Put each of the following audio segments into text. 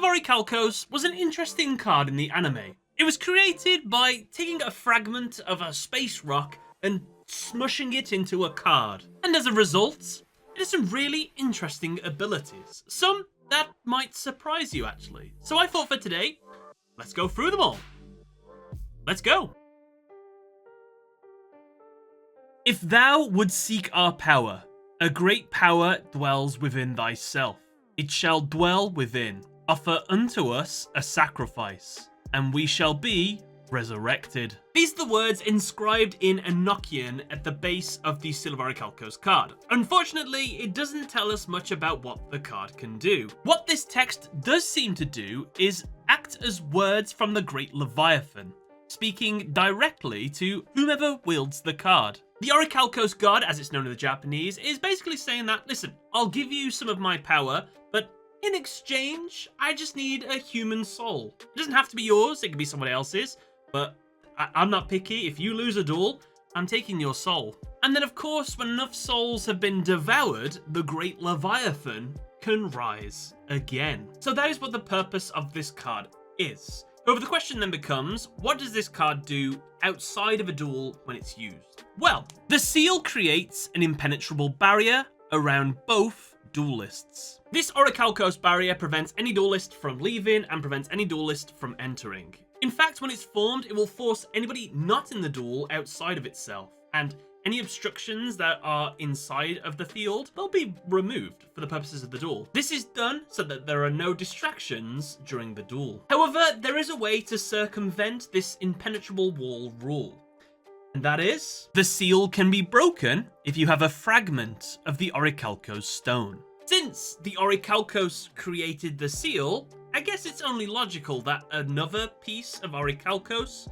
Orichalcos was an interesting card in the anime. It was created by taking a fragment of a space rock and smushing it into a card. And as a result, it has some really interesting abilities. Some that might surprise you, actually. So I thought for today, let's go through them all. Let's go. If thou would seek our power, a great power dwells within thyself. It shall dwell within. Offer unto us a sacrifice, and we shall be resurrected. These are the words inscribed in Enochian at the base of the Seal of Orichalcos card. Unfortunately, it doesn't tell us much about what the card can do. What this text does seem to do is act as words from the Great Leviathan, speaking directly to whomever wields the card. The Orichalcos god, as it's known in the Japanese, is basically saying that, listen, I'll give you some of my power, but in exchange, I just need a human soul. It doesn't have to be yours, it can be someone else's, but I'm not picky. If you lose a duel, I'm taking your soul. And then, of course, when enough souls have been devoured, the Great Leviathan can rise again. So that is what the purpose of this card is. However, the question then becomes, what does this card do outside of a duel when it's used? Well, the seal creates an impenetrable barrier around both duelists. This Orichalcos barrier prevents any duelist from leaving and prevents any duelist from entering. In fact, when it's formed, it will force anybody not in the duel outside of itself, and any obstructions that are inside of the field will be removed for the purposes of the duel. This is done so that there are no distractions during the duel. However, there is a way to circumvent this impenetrable wall rule. And that is, the seal can be broken if you have a fragment of the Orichalcos stone. Since the Orichalcos created the seal, I guess it's only logical that another piece of Orichalcos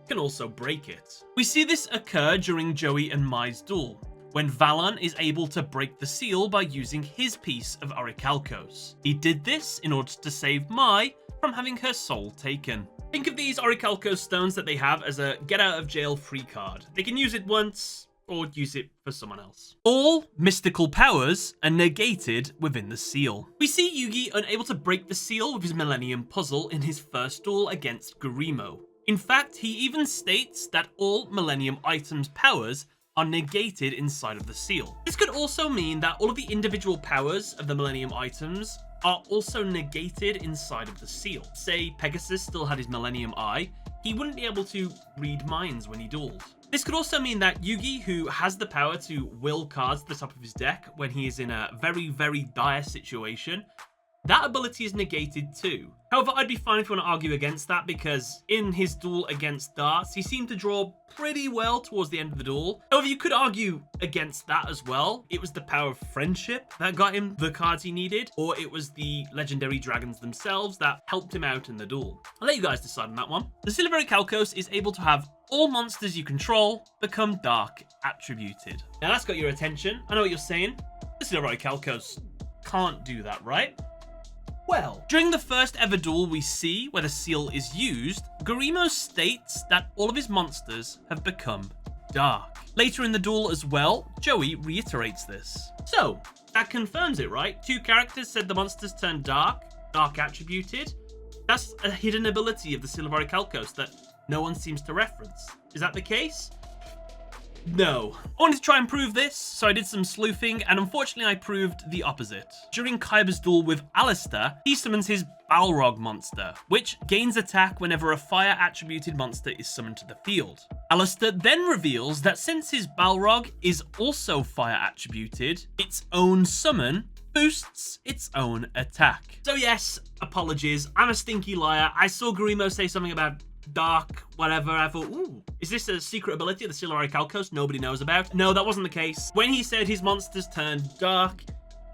can also break it. We see this occur during Joey and Mai's duel, when Valon is able to break the seal by using his piece of Orichalcos. He did this in order to save Mai from having her soul taken. Think of these Orichalcos stones that they have as a get out of jail free card. They can use it once or use it for someone else. All mystical powers are negated within the seal. We see Yugioh unable to break the seal with his Millennium Puzzle in his first duel against Garimo. In fact, he even states that all Millennium items' powers are negated inside of the seal. This could also mean that all of the individual powers of the Millennium items are also negated inside of the seal. Say Pegasus still had his Millennium Eye, he wouldn't be able to read minds when he dueled. This could also mean that Yugioh, who has the power to will cards to the top of his deck when he is in a very, very dire situation, that ability is negated too. However, I'd be fine if you want to argue against that, because in his duel against Darts, he seemed to draw pretty well towards the end of the duel. However, you could argue against that as well. It was the power of friendship that got him the cards he needed, or it was the legendary dragons themselves that helped him out in the duel. I'll let you guys decide on that one. The Seal of Orichalcos is able to have all monsters you control become dark attributed. Now that's got your attention. I know what you're saying. The Seal of Orichalcos can't do that, right? Well, during the first ever duel we see where the seal is used, Garimo states that all of his monsters have become dark. Later in the duel as well, Joey reiterates this. So, that confirms it, right? Two characters said the monsters turned dark attributed. That's a hidden ability of the Seal of Orichalcos that no one seems to reference. Is that the case? No. I wanted to try and prove this, so I did some sleuthing, and unfortunately I proved the opposite. During Kaiba's duel with Alistair, he summons his Balrog monster, which gains attack whenever a fire-attributed monster is summoned to the field. Alistair then reveals that since his Balrog is also fire-attributed, its own summon boosts its own attack. So yes, apologies, I'm a stinky liar. I saw Garimo say something about dark, whatever. I thought, ooh, is this a secret ability of the Seal of Orichalcos nobody knows about? No, that wasn't the case. When he said his monsters turned dark,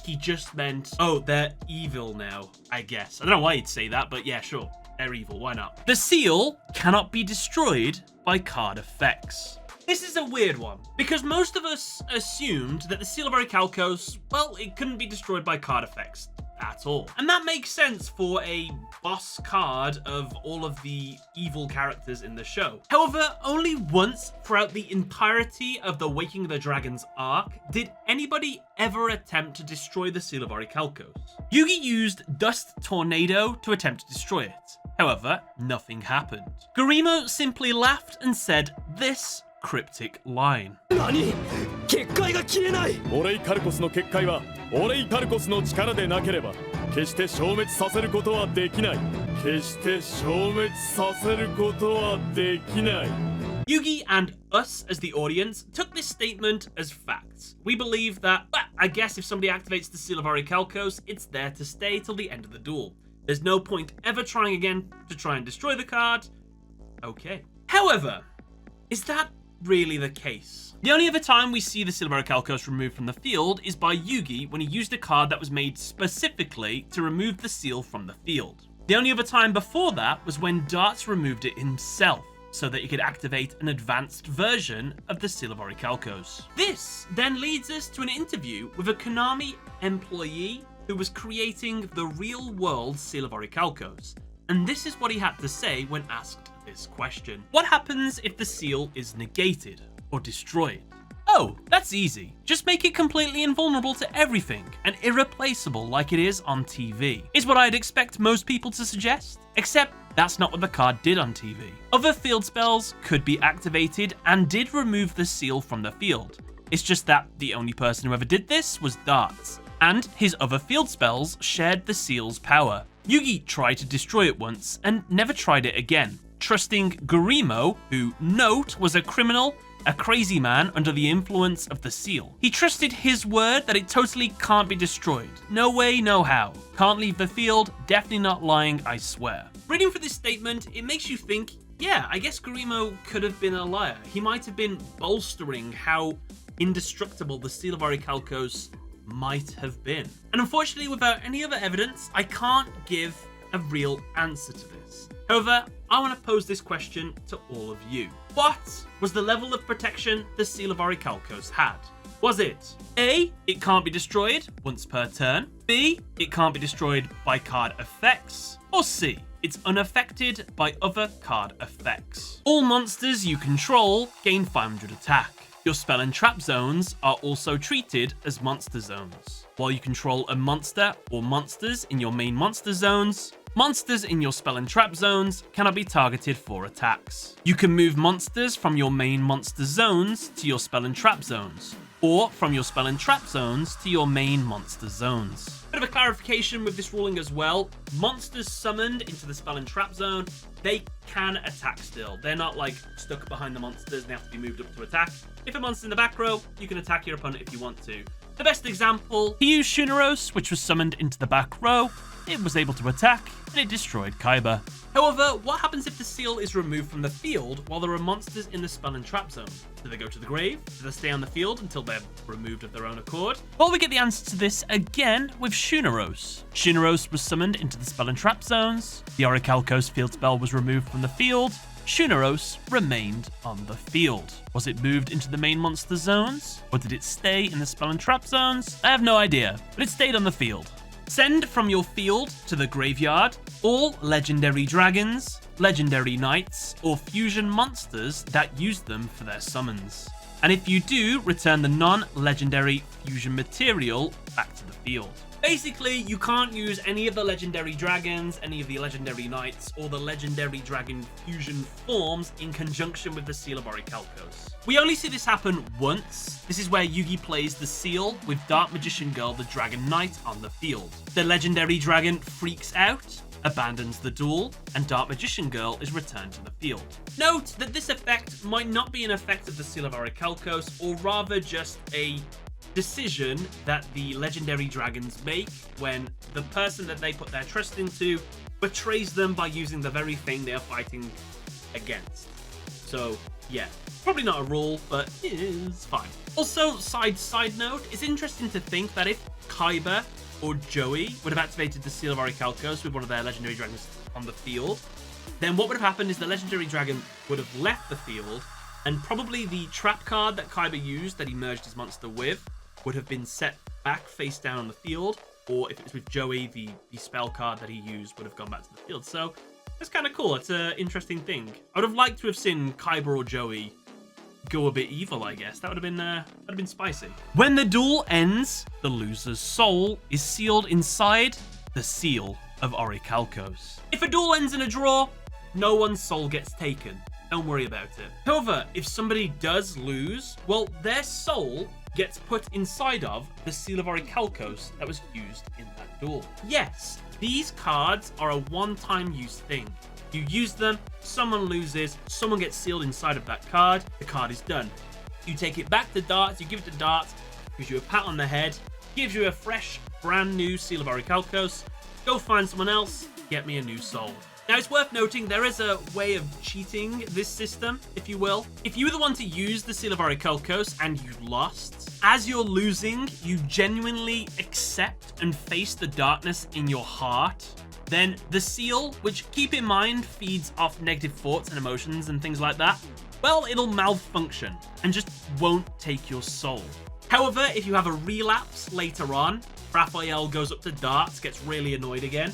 he just meant, oh, they're evil now, I guess. I don't know why he'd say that, but yeah, sure. They're evil, why not? The seal cannot be destroyed by card effects. This is a weird one, because most of us assumed that the Seal of Orichalcos, well, it couldn't be destroyed by card effects. at all. And that makes sense for a boss card of all of the evil characters in the show. However, only once throughout the entirety of the Waking the Dragons arc did anybody ever attempt to destroy the Seal of Orichalcos. Yugioh used Dust Tornado to attempt to destroy it. However, nothing happened. Garimo simply laughed and said this cryptic line. 何?結界が消えない!オレイカルコスの結界はオレイカルコスの力でなければ決して消滅させることはできない。決して消滅させることはできない。 Yugioh and us as the audience took this statement as facts. We believe that, I guess if somebody activates the Seal of Orichalcos, it's there to stay till the end of the duel. There's no point ever trying again to try and destroy the card. Okay. However, is that really the case? The only other time we see the Seal of Orichalcos removed from the field is by Yugioh when he used a card that was made specifically to remove the seal from the field. The only other time before that was when Darts removed it himself, so that he could activate an advanced version of the Seal of Orichalcos. This then leads us to an interview with a Konami employee who was creating the real-world Seal of Orichalcos, and this is what he had to say when asked this question. What happens if the seal is negated or destroyed? Oh, that's easy. Just make it completely invulnerable to everything and irreplaceable like it is on TV, is what I'd expect most people to suggest. Except that's not what the card did on TV. Other field spells could be activated and did remove the seal from the field. It's just that the only person who ever did this was Darts, and his other field spells shared the seal's power. Yugioh tried to destroy it once and never tried it again, trusting Garimo, who, note, was a criminal, a crazy man under the influence of the seal. He trusted his word that it totally can't be destroyed. No way, no how. Can't leave the field, definitely not lying, I swear. Reading for this statement, it makes you think, yeah, I guess Garimo could have been a liar. He might have been bolstering how indestructible the Seal of Orichalcos might have been. And unfortunately, without any other evidence, I can't give a real answer to this. However, I want to pose this question to all of you. What was the level of protection the Seal of Orichalcos had? Was it A, it can't be destroyed once per turn, B, it can't be destroyed by card effects, or C, it's unaffected by other card effects? All monsters you control gain 500 attack. Your spell and trap zones are also treated as monster zones. While you control a monster or monsters in your main monster zones, monsters in your spell and trap zones cannot be targeted for attacks. You can move monsters from your main monster zones to your spell and trap zones, or from your spell and trap zones to your main monster zones. Bit of a clarification with this ruling as well. Monsters summoned into the spell and trap zone, they can attack still. They're not like stuck behind the monsters and they have to be moved up to attack. If a monster's in the back row, you can attack your opponent if you want to. The best example, he used Shuneros, which was summoned into the back row. It was able to attack, and it destroyed Kaiba. However, what happens if the seal is removed from the field while there are monsters in the spell and trap zone? Do they go to the grave? Do they stay on the field until they're removed of their own accord? Well, we get the answer to this again with Shuneros. Shuneros was summoned into the spell and trap zones. The Orichalcos field spell was removed from the field. Shuneros remained on the field. Was it moved into the main monster zones? Or did it stay in the spell and trap zones? I have no idea, but it stayed on the field. Send from your field to the graveyard all legendary dragons, legendary knights, or fusion monsters that use them for their summons. And if you do, return the non-legendary fusion material back to the field. Basically, you can't use any of the legendary dragons, any of the legendary knights, or the legendary dragon fusion forms in conjunction with the Seal of Orichalcos. We only see this happen once. This is where Yugioh plays the seal with Dark Magician Girl, the Dragon Knight, on the field. The legendary dragon freaks out, abandons the duel, and Dark Magician Girl is returned to the field. Note that this effect might not be an effect of the Seal of Orichalcos, or rather just a decision that the legendary dragons make when the person that they put their trust into betrays them by using the very thing they are fighting against. So yeah, probably not a rule, but it is fine. Also, side note, it's interesting to think that if Kaiba or Joey would have activated the Seal of Orichalcos with one of their legendary dragons on the field, then what would have happened is the legendary dragon would have left the field, and probably the trap card that Kaiba used that he merged his monster with would have been set back face down on the field, or if it's with Joey, the spell card that he used would have gone back to the field. So it's kind of cool. It's an interesting thing. I would have liked to have seen Kyber or Joey go a bit evil, I guess. That would have been spicy. When the duel ends, the loser's soul is sealed inside the seal of Orichalcos. If a duel ends in a draw, no one's soul gets taken. Don't worry about it. However, if somebody does lose, well, their soul gets put inside of the seal of Orichalcos that was used in that duel. Yes, these cards are a one-time use thing. You use them, someone loses, someone gets sealed inside of that card, the card is done. You take it back to Darts, you give it to Darts, gives you a pat on the head, gives you a fresh, brand new seal of Orichalcos, go find someone else, get me a new soul. Now, it's worth noting there is a way of cheating this system, if you will. If you were the one to use the seal of Orichalcos and you lost, as you're losing, you genuinely accept and face the darkness in your heart, then the seal, which, keep in mind, feeds off negative thoughts and emotions and things like that, well, it'll malfunction and just won't take your soul. However, if you have a relapse later on, Raphael goes up to Darts, gets really annoyed again,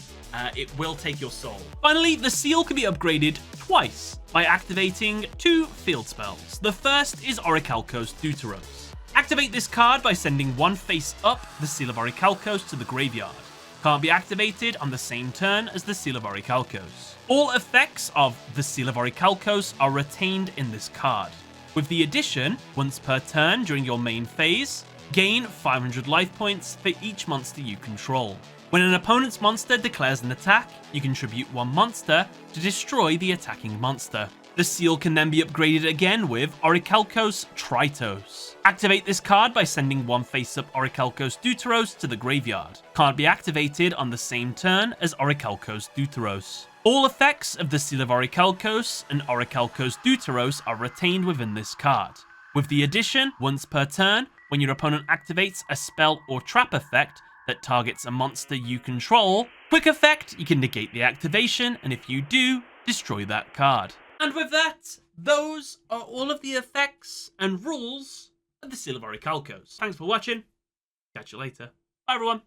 it will take your soul. Finally, the seal can be upgraded twice by activating 2 field spells. The first is Orichalcos Deuteros. Activate this card by sending 1 face up the seal of Orichalcos to the graveyard. Can't be activated on the same turn as the seal of Orichalcos. All effects of the seal of Orichalcos are retained in this card. With the addition, once per turn during your main phase, gain 500 life points for each monster you control. When an opponent's monster declares an attack, you contribute 1 monster to destroy the attacking monster. The seal can then be upgraded again with Orichalcos Tritos. Activate this card by sending 1 face-up Orichalcos Deuteros to the graveyard. Can't be activated on the same turn as Orichalcos Deuteros. All effects of the seal of Orichalcos and Orichalcos Deuteros are retained within this card. With the addition, once per turn, when your opponent activates a spell or trap effect that targets a monster you control, quick effect, you can negate the activation, and if you do, destroy that card. And with that, those are all of the effects and rules of the seal of Orichalcos. Thanks for watching. Catch you later. Bye everyone.